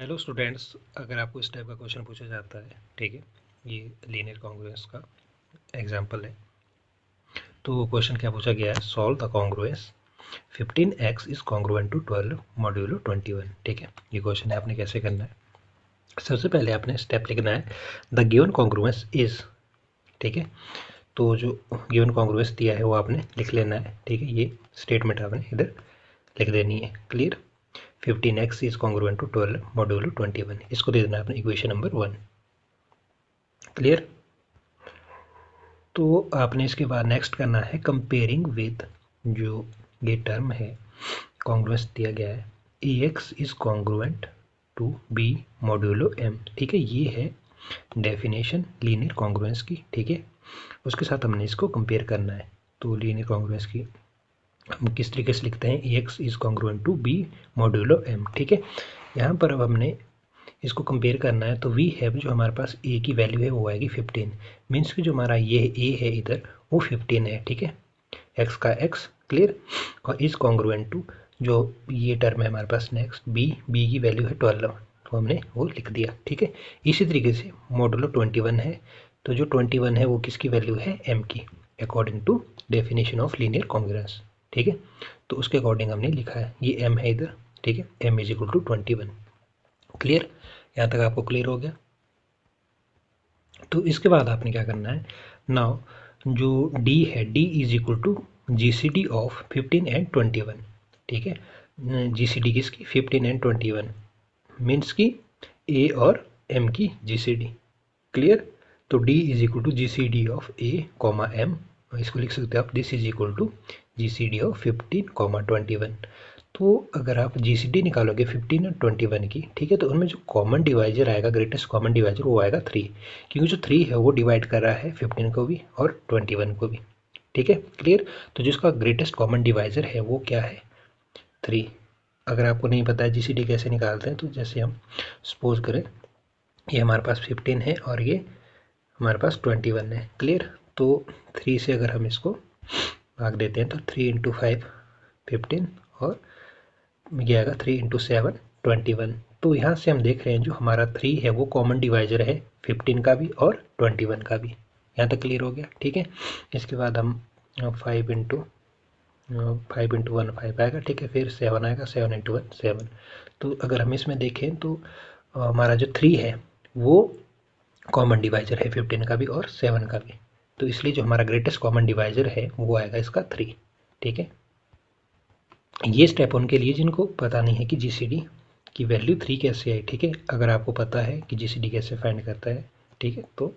Hello students, अगर आपको इस टाइप का क्वेश्चन पूछा जाता है, ठीक है, ये लीनियर कॉन्ग्रुएंस का एग्जांपल है। तो क्वेश्चन क्या पूछा गया है, solve the congruence 15x is congruent to 12 modulo 21। ठीक है, ये क्वेश्चन है, आपने कैसे करना है। सबसे पहले आपने स्टेप लिखना है द गिवन कॉन्ग्रुएंस इज। ठीक है, तो जो गिवन कॉन्ग्रुएंस दिया है वो आपने लिख लेना है। ठीक है, ये स्टेटमेंट आपने इधर लिख देनी है। Clear. 15x is congruent to 12 modulo 21, इसको दे देना है अपने इक्वेशन नंबर 1। क्लियर। तो आपने इसके बाद नेक्स्ट करना है कंपेयरिंग विद, जो ये टर्म है कॉन्ग्रुएंस दिया गया है, a x is congruent to b modulo m. ठीक है, ये है डेफिनेशन लीनियर कॉन्ग्रुएंस की। ठीक है, उसके साथ हमने इसको कंपेयर करना है। तो लीनियर कॉन्ग्रुएंस की हम किस तरीके से लिखते हैं, a x is congruent to b modulo m. ठीक है, यहाँ पर अब हमने इसको कंपेयर करना है। तो वी हैव, जो हमारे पास ए की वैल्यू है वो आएगी 15, मीन्स कि जो हमारा ये ए है इधर वो 15 है। ठीक है, एक्स का एक्स। क्लियर। और इज कॉन्ग्रुएंट टू, जो ये टर्म है हमारे पास नेक्स्ट बी की वैल्यू है 12, तो हमने वो लिख दिया। ठीक है, इसी तरीके से मॉडुलो 21 है, तो जो 21 है वो किसकी वैल्यू है, एम की, according to definition of linear congruence. ठीक है, तो उसके अकॉर्डिंग हमने लिखा है, ये एम है इधर। ठीक है, M is equal to 21। Clear, यहाँ तक आपको क्लियर हो गया। तो इसके बाद आपने क्या करना है, नाउ जो डी है, D is equal to G C D of 15 and 21। ठीक है, जी सी डी किसकी, 15 एंड 21, मीन्स की ए और एम की जी सी डी। क्लियर। तो D is equal to G C D of A comma M, इसको लिख सकते हो आप, this is equal to G C D of 15 comma 21। तो अगर आप जी सी डी निकालोगे 15 और 21 की, ठीक है, तो उनमें जो कॉमन डिवाइजर आएगा, ग्रेटेस्ट कॉमन डिवाइजर, वो आएगा 3, क्योंकि जो 3 है वो डिवाइड कर रहा है 15 को भी और 21 को भी। ठीक है, क्लियर। तो जिसका ग्रेटेस्ट कॉमन डिवाइजर है वो क्या है, 3। अगर आपको नहीं पता है जी सी डी कैसे निकालते हैं, तो जैसे हम सपोज करें ये हमारे पास 15 है और ये हमारे पास 21 है। क्लियर। तो 3 से अगर हम इसको भाग देते हैं तो 3 इंटू 5 15, और ये आएगा 3 इंटू 7 21। तो यहाँ से हम देख रहे हैं जो हमारा 3 है वो कॉमन डिवाइजर है 15 का भी और 21 का भी। यहाँ तक क्लियर हो गया। ठीक है, इसके बाद हम 5 इंटू 1 5 आएगा। ठीक है, फिर 7 आएगा, 7 इंटू 1 7। तो अगर हम इसमें देखें तो हमारा जो 3 है वो कॉमन डिवाइजर है 15 का भी और 7 का भी, तो इसलिए जो हमारा ग्रेटेस्ट कॉमन डिवाइजर है वो आएगा इसका 3। ठीक है, ये स्टेप उनके लिए जिनको पता नहीं है कि जीसीडी की वैल्यू 3 कैसे आई। ठीक है, अगर आपको पता है कि जीसीडी कैसे फाइंड करता है, ठीक है, तो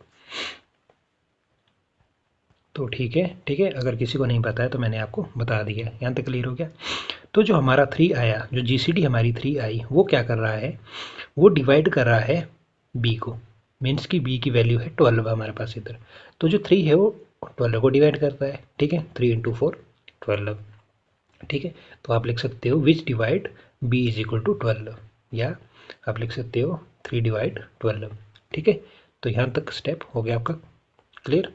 ठीक है। ठीक है, अगर किसी को नहीं पता है तो मैंने आपको बता दिया है। यहाँ तक क्लियर हो गया। तो जो हमारा 3 आया, जो जीसीडी हमारी 3 आई, वो क्या कर रहा है, वो डिवाइड कर रहा है बी को, मीन्स की बी की वैल्यू है 12 हमारे पास इधर। तो जो 3 है वो 12 को डिवाइड करता है। ठीक है, 3 इंटू 4 12। ठीक है, तो आप लिख सकते हो which divide B is equal to 12, या आप लिख सकते हो 3 डिवाइड 12। ठीक है, तो यहाँ तक स्टेप हो गया आपका क्लियर।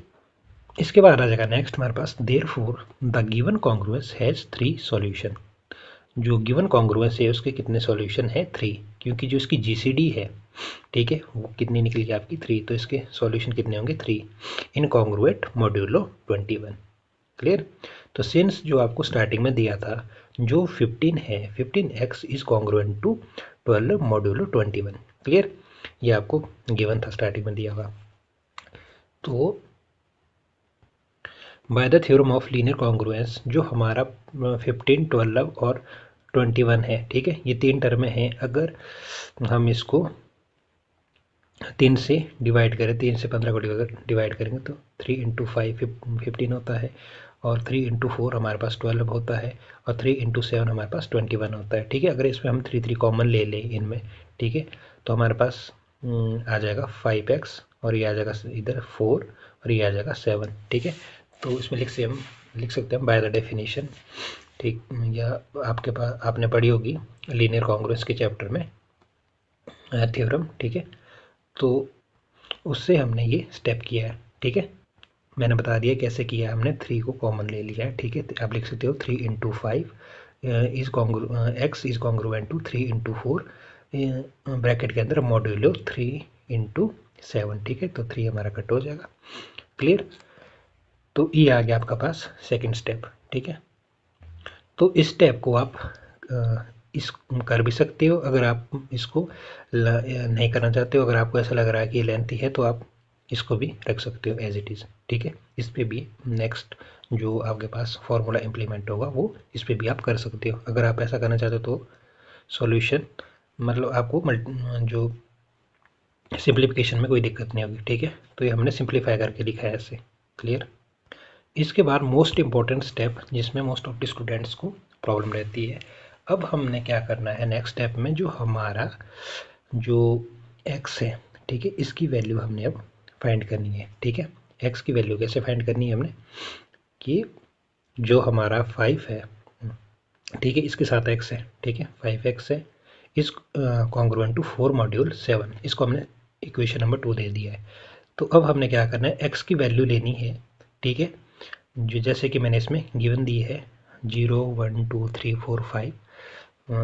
इसके बाद आ जाएगा नेक्स्ट हमारे पास, therefore the given congruence has 3 solution. जो गिवन कॉन्ग्रुएंस है उसके कितने सॉल्यूशन है, 3, क्योंकि जो इसकी जीसीडी है, ठीक है, वो कितनी निकली आपकी 3, तो इसके सॉल्यूशन कितने होंगे 3, इनकॉन्ग्रुएंट मॉड्यूलो 21। क्लियर। तो सिंस जो आपको स्टार्टिंग में दिया था, जो 15 है, 15x is congruent to 12 modulo 21। Clear, ये आपको गिवन था स्टार्टिंग में दिया हुआ। तो by the theorem of linear congruence, जो हमारा 15 12 और 21 है, ठीक है, ये 3 टर्में हैं। अगर हम इसको 3 से डिवाइड करें, 3 से 15 को डिवाइड करेंगे तो 3 इंटू 5 15 होता है, और 3 इंटू 4 हमारे पास 12 होता है, और 3 इंटू 7 हमारे पास 21 होता है। ठीक है, अगर इसमें हम 3 कॉमन ले लें इनमें, ठीक है, तो हमारे पास आ जाएगा 5x, और ये आ जाएगा इधर 4, और ये आ जाएगा 7। ठीक है, तो इसमें लिख सकते हैं बाय द डेफिनेशन। ठीक, या आपके पास आपने पढ़ी होगी लीनियर कॉन्ग्रुएंस के चैप्टर में थ्योरम। ठीक है, तो उससे हमने ये स्टेप किया है। ठीक है, मैंने बता दिया कैसे किया, हमने 3 को कॉमन ले लिया है। ठीक है, आप लिख सकते हो 3 into 5 is X is congruent to 3 into 4 bracket के अंदर मॉड्यूलो 3/7, ठीक है। तो 3 हमारा कट हो जाएगा। क्लियर। तो ये आ गया आपका पास सेकंड स्टेप, ठीक है। तो इस स्टेप को आप इस कर भी सकते हो। अगर आप इसको नहीं करना चाहते हो, अगर आपको ऐसा लग रहा है कि ये लेंथी है, तो आप इसको भी रख सकते हो एज इट इज़, ठीक है। इस पर भी नेक्स्ट जो आपके पास फॉर्मूला इम्प्लीमेंट होगा वो इस पर भी आप कर सकते हो। अगर आप ऐसा करना चाहते हो तो सॉल्यूशन मतलब आपको जो सिंप्लीफिकेशन में कोई दिक्कत नहीं होगी, ठीक है। तो ये हमने सिंप्लीफाई करके लिखा है ऐसे। क्लियर। इसके बाद मोस्ट इम्पॉर्टेंट स्टेप जिसमें मोस्ट ऑफ द स्टूडेंट्स को प्रॉब्लम रहती है, अब हमने क्या करना है नेक्स्ट स्टेप में, जो हमारा जो x है, ठीक है, इसकी वैल्यू हमने अब फाइंड करनी है, ठीक है। x की वैल्यू कैसे फाइंड करनी है हमने, कि जो हमारा 5 है, ठीक है, इसके साथ x है, ठीक है, 5x है, इस कॉन्ग्रुएंट टू 4 मॉड्यूल 7, इसको हमने इक्वेशन नंबर 2 दे दिया है। तो अब हमने क्या करना है, x की वैल्यू लेनी है, ठीक है, जो जैसे कि मैंने इसमें गिवन दी है 0 1 2 3 4 5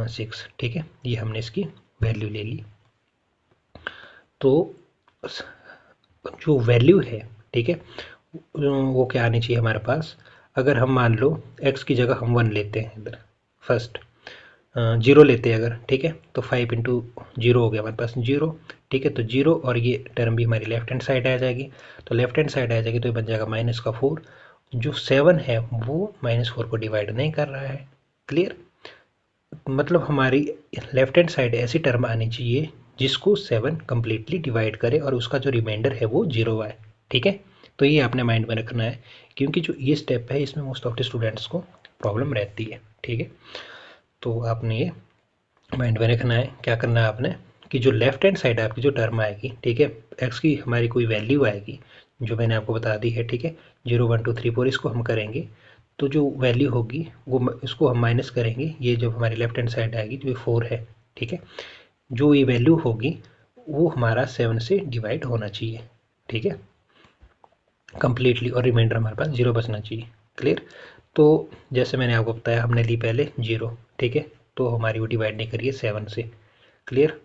6, ठीक है, ये हमने इसकी वैल्यू ले ली। तो जो वैल्यू है, ठीक है, वो क्या आनी चाहिए हमारे पास। अगर हम मान लो x की जगह हम 1 लेते हैं, इधर फर्स्ट 0 लेते हैं अगर, ठीक है, तो 5 इंटू 0 हो गया हमारे पास 0, ठीक है। तो 0 और ये टर्म भी हमारी लेफ्ट हैंड साइड आ जाएगी, तो लेफ्ट हैंड साइड आ जाएगी तो ये बन जाएगा -4। जो 7 है वो -4 को डिवाइड नहीं कर रहा है। क्लियर। मतलब हमारी लेफ्ट हैंड साइड ऐसी टर्म आनी चाहिए जिसको 7 कंप्लीटली डिवाइड करे और उसका जो रिमाइंडर है वो 0 आए, ठीक है। तो ये आपने माइंड में रखना है, क्योंकि जो ये स्टेप है इसमें मोस्ट ऑफ द स्टूडेंट्स को प्रॉब्लम रहती है, ठीक है। तो आपने ये माइंड में रखना है। क्या करना है आपने, कि जो लेफ्ट हैंड साइड आपकी जो टर्म आएगी, ठीक है, एक्स की हमारी कोई वैल्यू आएगी जो मैंने आपको बता दी है, ठीक है, 0 1 2 3 4, इसको हम करेंगे तो जो वैल्यू होगी वो उसको हम माइनस करेंगे, ये जो हमारी लेफ्ट हैंड साइड आएगी जो 4 है, ठीक है, जो ये वैल्यू होगी वो हमारा 7 से डिवाइड होना चाहिए, ठीक है, कंप्लीटली, और रिमाइंडर हमारे पास 0 बचना चाहिए। क्लियर। तो जैसे मैंने आपको बताया हमने ली पहले 0, ठीक है, तो हमारी वो डिवाइड नहीं करिए 7 से। क्लियर।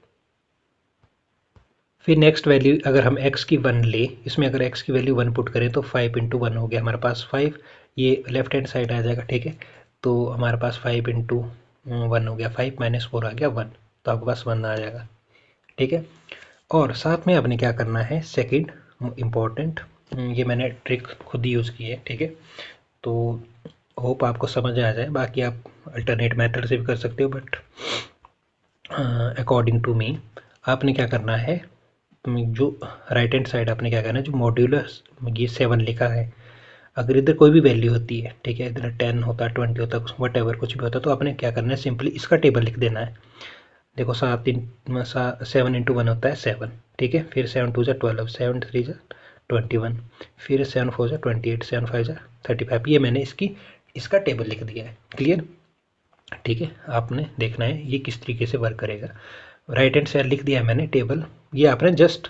फिर नेक्स्ट वैल्यू अगर हम x की 1 ले, इसमें अगर x की वैल्यू 1 पुट करें तो 5 इंटू 1 हो गया हमारे पास 5, ये लेफ्ट हैंड साइड आ जाएगा, ठीक है। तो हमारे पास 5 इंटू 1 हो गया 5, -4 आ गया 1, तो आपके पास 1 आ जाएगा, ठीक है। और साथ में आपने क्या करना है, सेकंड इम्पॉर्टेंट, ये मैंने ट्रिक खुद ही यूज़ की है, ठीक है। तो होप आपको समझ आ जाए, बाकी आप अल्टरनेट मेथड से भी कर सकते हो, बट अकॉर्डिंग टू मी आपने क्या करना है, जो राइट हैंड साइड आपने क्या करना है, जो मॉड्यूलस ये 7 लिखा है, अगर इधर कोई भी वैल्यू होती है, ठीक है, इधर 10 होता है 20 होता है वट एवर कुछ भी होता है, तो आपने क्या करना है, सिंपली इसका टेबल लिख देना है। देखो 7 इंटू 1 होता है 7, ठीक है, फिर 7 2 12, 7 3 21, फिर 7 4 28, 7 5 35, ये मैंने इसका टेबल लिख दिया है। क्लियर। ठीक है, आपने देखना है ये किस तरीके से वर्क करेगा। राइट हैंड साइड लिख दिया है मैंने टेबल, ये आपने जस्ट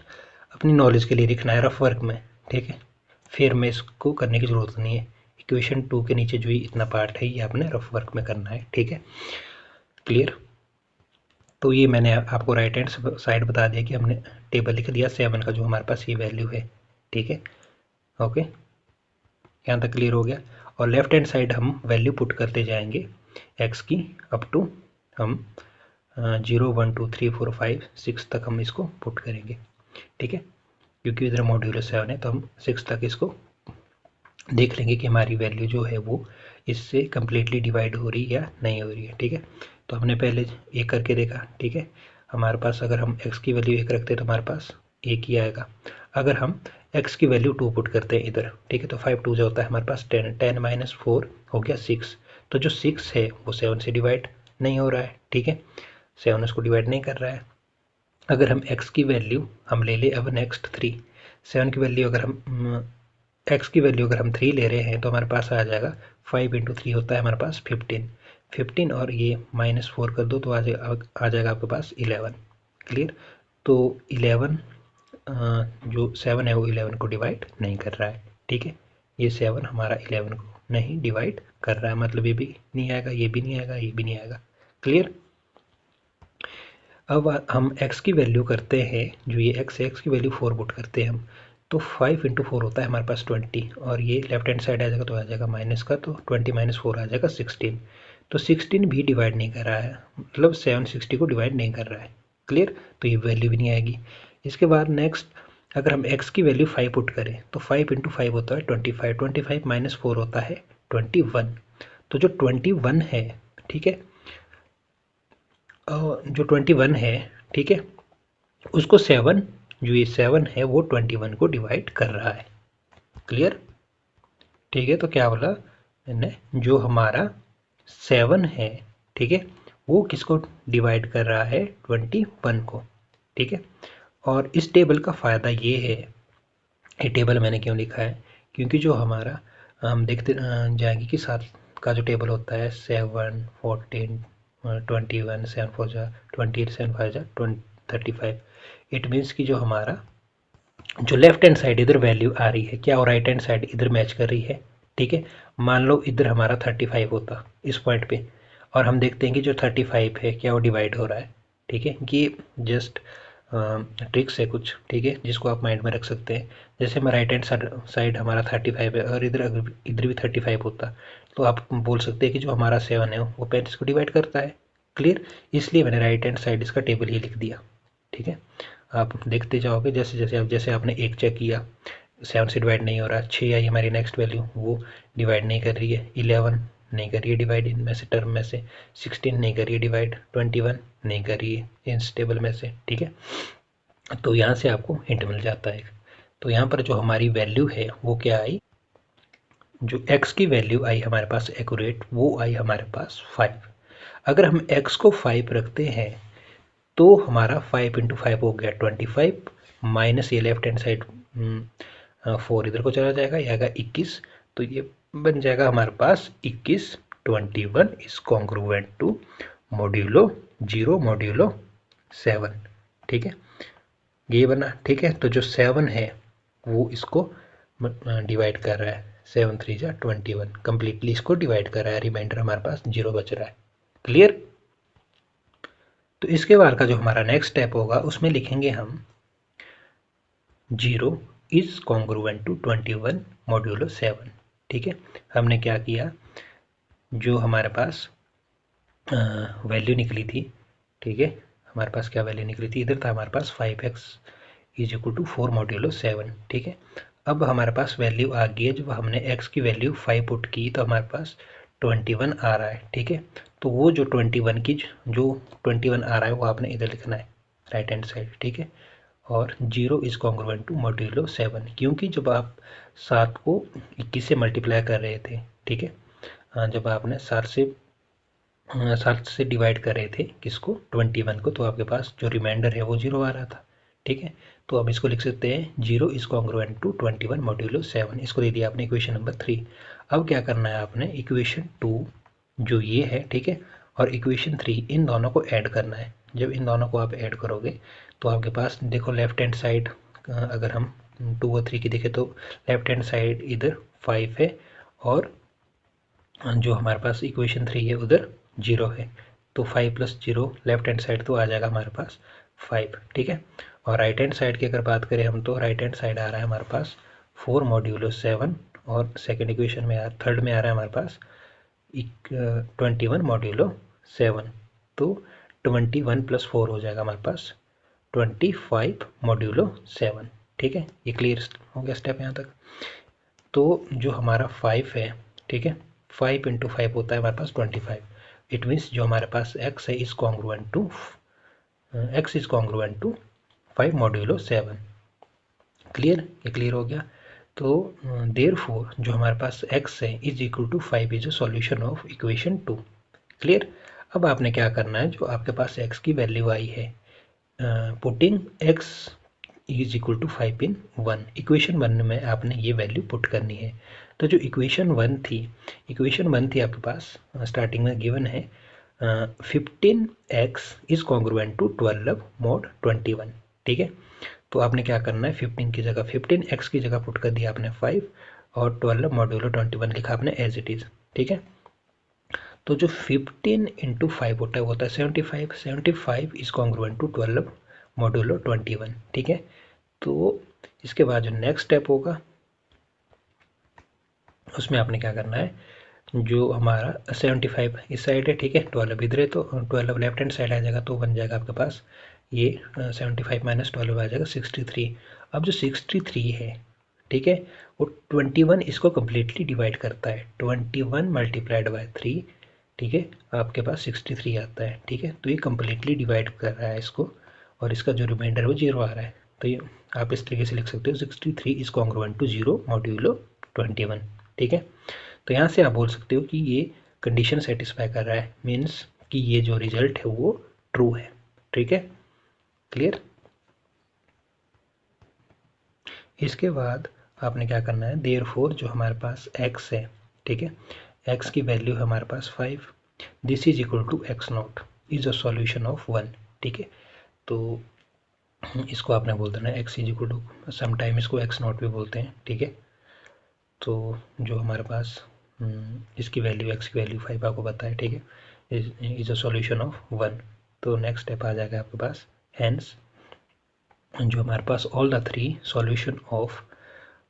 अपनी नॉलेज के लिए लिखना है रफ वर्क में, ठीक है, फिर में इसको करने की ज़रूरत नहीं है। इक्वेशन 2 के नीचे जो इतना पार्ट है ये आपने रफ वर्क में करना है, ठीक है। क्लियर। तो ये मैंने आपको राइट हैंड साइड बता दिया कि हमने टेबल लिख दिया 7 का जो हमारे पास ये वैल्यू है, ठीक है। ओके, यहाँ तक क्लियर हो गया। और लेफ्ट हैंड साइड हम वैल्यू पुट करते जाएंगे एक्स की अप टू हम 0 1 2 3 4 5 6 तक हम इसको पुट करेंगे, ठीक है, क्योंकि इधर मॉड्यूलर 7 है तो हम 6 तक इसको देख लेंगे कि हमारी वैल्यू जो है वो इससे कम्प्लीटली डिवाइड हो रही है या नहीं हो रही है, ठीक है। तो हमने पहले एक करके देखा, ठीक है, हमारे पास अगर हम x की वैल्यू 1 रखते हैं तो हमारे पास 1 ही आएगा। अगर हम x की वैल्यू 2 पुट करते हैं इधर, ठीक है, तो 5 2 जो होता है हमारे पास 10, 10 - 4 हो गया 6, तो जो 6 है वो 7 से डिवाइड नहीं हो रहा है, ठीक है, 7 उसको डिवाइड नहीं कर रहा है। अगर हम x की वैल्यू हम ले ले अब नेक्स्ट 3, 7 की वैल्यू अगर हम x की वैल्यू अगर हम 3 ले रहे हैं तो हमारे पास आ जाएगा 5 इंटू 3 होता है हमारे पास 15 और ये -4 कर दो तो आ जाएगा आपके पास 11। क्लियर। तो 11 जो 7 है वो 11 को डिवाइड नहीं कर रहा है, ठीक है, ये 7 हमारा 11 को नहीं डिवाइड कर रहा है, मतलब ये भी नहीं आएगा, ये भी नहीं आएगा, ये भी नहीं आएगा। क्लियर। अब हम x की वैल्यू करते हैं, जो ये x है, x की वैल्यू 4 पुट करते हैं हम, तो 5 × 4 होता है हमारे पास 20, और ये लेफ्ट हैंड साइड आ जाएगा तो आ जाएगा माइनस का, तो 20 - 4 आ जाएगा 16। तो 16 भी डिवाइड नहीं कर रहा है, मतलब 760 को डिवाइड नहीं कर रहा है। क्लियर? तो ये वैल्यू भी नहीं आएगी। इसके बाद नेक्स्ट, अगर हम x की वैल्यू 5 पुट करें तो 5 × 5 होता है 25, 25 - 4 होता है 21। तो जो 21 है, ठीक है, जो 21 है, ठीक है, उसको 7, जो ये 7 है वो 21 को डिवाइड कर रहा है। क्लियर? ठीक है, तो क्या बोला मैंने, जो हमारा 7 है, ठीक है, वो किसको डिवाइड कर रहा है? 21 को। ठीक है, और इस टेबल का फ़ायदा ये है, ये टेबल मैंने क्यों लिखा है, क्योंकि जो हमारा हम देखते जाएंगे कि साथ का जो टेबल होता है 7, 14, 21, 7 4 जा 20, 7 5 जा 35, इट मीन्स कि जो हमारा जो लेफ्ट हैंड साइड इधर वैल्यू आ रही है क्या, और राइट हैंड साइड इधर मैच कर रही है। ठीक है, मान लो इधर हमारा 35 होता इस पॉइंट पे, और हम देखते हैं कि जो 35 है क्या वो डिवाइड हो रहा है। ठीक है, ये जस्ट ट्रिक्स है कुछ, ठीक है, जिसको आप माइंड में रख सकते हैं। जैसे मैं राइट हैंड साइड हमारा 35 है, और इधर भी 35 होता, तो आप बोल सकते हैं कि जो हमारा 7 है वो 35 को डिवाइड करता है। क्लियर? इसलिए मैंने राइट हैंड साइड इसका टेबल ही लिख दिया। ठीक है, आप देखते जाओगे, जैसे आपने एक चेक किया 7 से डिवाइड नहीं हो रहा, 6 आई हमारी नेक्स्ट वैल्यू, वो डिवाइड नहीं कर रही है, 11 नहीं कर रही है डिवाइड इनमें से टर्म में से, 16 नहीं कर रही है डिवाइड, 21 नहीं कर रही है इस टेबल में से। ठीक है, तो यहाँ से आपको हिंट मिल जाता है। तो यहाँ पर जो हमारी वैल्यू है वो क्या आई, जो x की वैल्यू आई हमारे पास एक्यूरेट, वो आई हमारे पास 5। अगर हम x को 5 रखते हैं तो हमारा 5 × 5 हो गया 25, माइनस ये लेफ्ट हैंड साइड 4 इधर को चला जाएगा, ये आएगा 21, तो ये बन जाएगा हमारे पास 21, 21 is congruent to modulo 0 modulo 7। ठीक है, ये बना। ठीक है, तो जो 7 है वो इसको डिवाइड कर रहा है, 7 3 जा 21, कंप्लीटली इसको डिवाइड कर रहा है, रिमाइंडर हमारे पास 0 बच रहा है। क्लियर? तो इसके बाद का जो हमारा नेक्स्ट स्टेप होगा उसमें लिखेंगे हम 0 इज कॉन्ग्रुएंट टू 21 मॉड्यूलो 7। ठीक है, हमने क्या किया, जो हमारे पास वैल्यू निकली थी, ठीक है, हमारे पास क्या वैल्यू निकली थी, इधर था हमारे पास 5x is equal to 4 modulo 7। ठीक है, अब हमारे पास वैल्यू आ गई है, जब हमने x की वैल्यू 5 पुट की तो हमारे पास 21 आ रहा है। ठीक है, तो वो जो 21 की जो 21 आ रहा है वो आपने इधर लिखना है राइट हैंड साइड। ठीक है, और 0 इज कॉन्ग्रुएंट टू मॉड्यूलो 7, क्योंकि जब आप 7 को 21 से मल्टीप्लाई कर रहे थे, ठीक है, जब आपने 7 से डिवाइड कर रहे थे किसको, 21 को, तो आपके पास जो रिमाइंडर है वो 0 आ रहा था। ठीक है, तो अब इसको लिख सकते हैं 0 इज कॉन्ग्रुएंट टू 21 मॉड्यूलो 7, इसको दे दिया आपने इक्वेशन नंबर 3। अब क्या करना है आपने, इक्वेशन 2 जो ये है, ठीक है, और इक्वेशन 3, इन दोनों को ऐड करना है। जब इन दोनों को आप ऐड करोगे तो आपके पास देखो लेफ्ट हैंड साइड, अगर हम 2 और 3 की देखें तो लेफ्ट हैंड साइड इधर 5 है, और जो हमारे पास इक्वेशन 3 है उधर 0 है, तो 5 + 0 लेफ्ट हैंड साइड तो आ जाएगा हमारे पास 5। ठीक है, और राइट हैंड साइड की अगर बात करें हम, तो राइट हैंड साइड आ रहा है हमारे पास 4 मॉड्यूलो 7, और सेकेंड इक्वेशन में थर्ड में आ रहा है हमारे पास 21 मॉड्यूलो 7, तो 21 + 4 हो जाएगा हमारे पास 25 मॉड्यूलो 7। ठीक है, ये क्लियर हो गया स्टेप यहाँ तक। तो जो हमारा 5 है, ठीक है, 5 × 5 होता है हमारे पास 25, इट मीन्स जो हमारे पास x है is congruent to 5 modulo 7। Clear? ये क्लियर हो गया। तो देयरफॉर जो हमारे पास x है is equal to 5 is a solution of equation 2। Clear? अब आपने क्या करना है, जो आपके पास x की वैल्यू आई है, putting x is equal to 5 in 1, equation 1 में आपने ये वैल्यू पुट करनी है। तो जो इक्वेशन 1 थी आपके पास स्टार्टिंग में गिवन है 15x is congruent to 12 mod 21। ठीक है, तो आपने क्या करना है, 15 की जगह 15x की जगह पुट कर दिया आपने 5, और 12 मॉड्यूलो 21 लिखा आपने एज इट इज़। ठीक है, तो जो 15 इंटू 5 होता है वो होता है 75। 75 इज कॉन्ग्रुएंट टू 12 मॉड्यूलो 21, ठीक है। तो इसके बाद जो नेक्स्ट स्टेप होगा उसमें आपने क्या करना है, जो हमारा 75 इस साइड है, ठीक है, 12 इधर है, तो 12 लेफ्ट हैंड साइड आ जाएगा, तो बन जाएगा आपके पास ये 75 माइनस 12 आ जाएगा 63। अब जो 63 है, ठीक है, वो 21 इसको कम्प्लीटली डिवाइड करता है। 21 मल्टीप्लाइड बाय 3, ठीक है, आपके पास 63 आता है, ठीक है। तो ये कम्प्लीटली डिवाइड कर रहा है इसको, और इसका जो रिमाइंडर है वो 0 आ रहा है। तो ये आप इस तरीके से लिख सकते हो 63 इज कॉन्ग्रुएंट टू 0 मॉड्यूलो 21, ठीक है। तो यहाँ से आप बोल सकते हो कि ये कंडीशन सेटिस्फाई कर रहा है, मीन्स कि ये जो रिजल्ट है वो ट्रू है, ठीक है, क्लियर। इसके बाद आपने क्या करना है, देयरफॉर जो हमारे पास x है, ठीक है, x की वैल्यू है हमारे पास 5, this is equal to x naught is a solution of 1, ठीक है। तो इसको आपने बोल देना है x is equal to, sometime इसको x नॉट भी बोलते हैं, ठीक है। तो जो हमारे पास इसकी वैल्यू x की वैल्यू 5 आपको पता है, ठीक है, इज अ सॉल्यूशन ऑफ 1। तो नेक्स्ट स्टेप आ जाएगा आपके पास, हेंस जो हमारे पास all the 3 solution of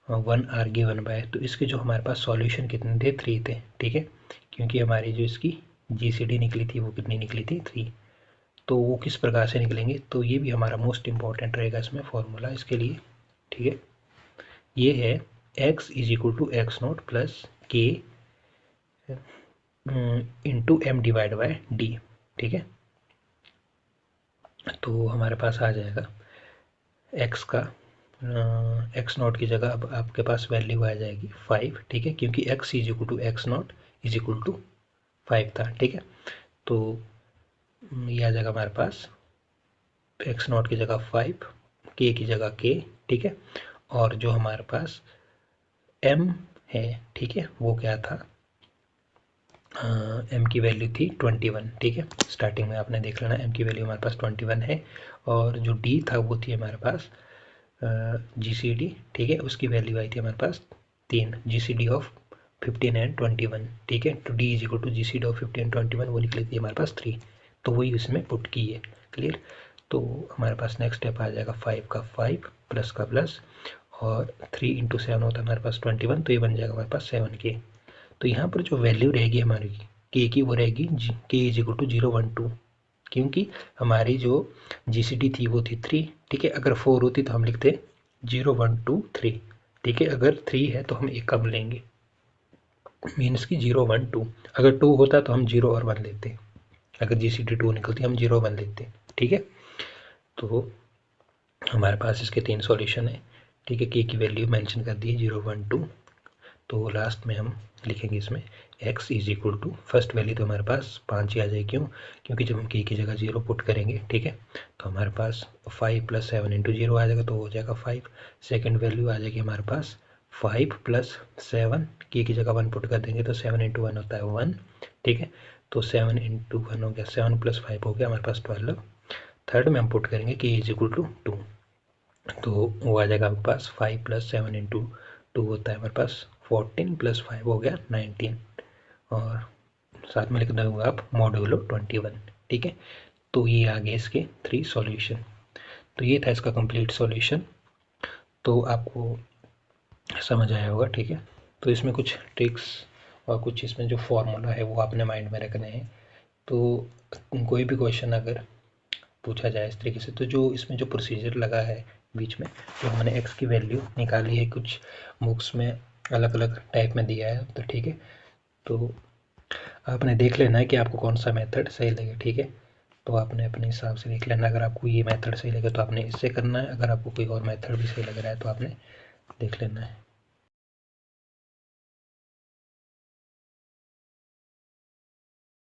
1 are given by, तो इसके जो हमारे पास सॉल्यूशन कितने थे, 3 थे, ठीक है, क्योंकि हमारी जो इसकी जीसीडी निकली थी वो कितनी निकली थी, 3। तो वो किस प्रकार से निकलेंगे, तो ये भी हमारा मोस्ट इंपॉर्टेंट रहेगा इसमें फॉर्मूला इसके लिए, ठीक है। ये है x is equal to x not plus k into m divide by d, ठीक है। तो हमारे पास आ जाएगा x का एक्स नॉट की जगह अब आपके पास वैल्यू आ जाएगी 5, ठीक है, क्योंकि x is equal to x naught is equal to 5 था, ठीक है। तो ये आ जाएगा हमारे पास एक्स नॉट की जगह 5, के की जगह के, ठीक है, और जो हमारे पास m है, ठीक है, वो क्या था, m की वैल्यू थी 21, ठीक है। स्टार्टिंग में आपने देख लेना m की वैल्यू हमारे पास 21 है, और जो d था वो थी हमारे पास GCD, ठीक है, उसकी वैल्यू आई थी हमारे पास 3, GCD ऑफ 15 एंड 21, ठीक है। तो d is equal to GCD of 15 and 21 वो निकली थी हमारे पास 3, तो वही इसमें पुट की है, क्लियर। तो हमारे पास नेक्स्ट स्टेप आ जाएगा 5 का 5 प्लस का प्लस, और 3 इंटू 7 होता है हमारे पास 21, तो ये बन जाएगा हमारे पास 7k। तो यहाँ पर जो वैल्यू रहेगी हमारी k की वो रहेगी k इज इक्वल टू 012, क्योंकि हमारी जो GCD थी वो थी 3, ठीक है। अगर 4 होती तो हम लिखते 0123, ठीक है। अगर 3 है तो हम एक कम लेंगे, मीन्स की 012। अगर 2 होता तो हम 0 और 1 लेते, अगर GCD 2 निकलती हम 0 1 लेते, ठीक है। तो हमारे पास इसके 3 सॉल्यूशन है, ठीक है। k की वैल्यू मेंशन कर दी है 012, तो लास्ट में हम लिखेंगे इसमें x is equal to, first value तो हमारे पास 5 ही आ जाएगी, क्यों, क्योंकि जब हम k की जगह 0 पुट करेंगे, ठीक है, तो हमारे पास 5 प्लस 7 इंटू 0 आ जाएगा, तो हो जाएगा 5। सेकेंड वैल्यू आ जाएगी हमारे पास 5 प्लस 7, k की जगह 1 पुट कर देंगे तो 7 इंटू 1 होता है 1, ठीक है। तो 7 इंटू 1 हो गया 7 प्लस 5 हो गया हमारे पास 12। थर्ड में हम पुट करेंगे k इज इक्वल टू 2, तो वो आ जाएगा आपके पास 5 प्लस 7 इंटू 2 होता है हमारे पास 14 प्लस 5 हो गया 19, और साथ में लिख दूँगा आप मॉड्यूलो 21, ठीक है। तो ये आ गए इसके 3 सॉल्यूशन। तो ये था इसका कंप्लीट सॉल्यूशन, तो आपको समझ आया होगा, ठीक है। तो इसमें कुछ ट्रिक्स और कुछ इसमें जो फॉर्मूला है वो आपने माइंड में रखने हैं। तो कोई भी क्वेश्चन अगर पूछा जाए इस तरीके से, तो जो इसमें जो प्रोसीजर लगा है बीच में, जो हमने x की वैल्यू निकाली है, कुछ बुक्स में अलग अलग टाइप में दिया है, तो ठीक है, तो आपने देख लेना है कि आपको कौन सा मेथड सही लगे, ठीक है। तो आपने अपने हिसाब से देख लेना, अगर आपको ये मेथड सही लगे तो आपने इससे करना है, अगर आपको कोई और मेथड भी सही लग रहा है तो आपने देख लेना है।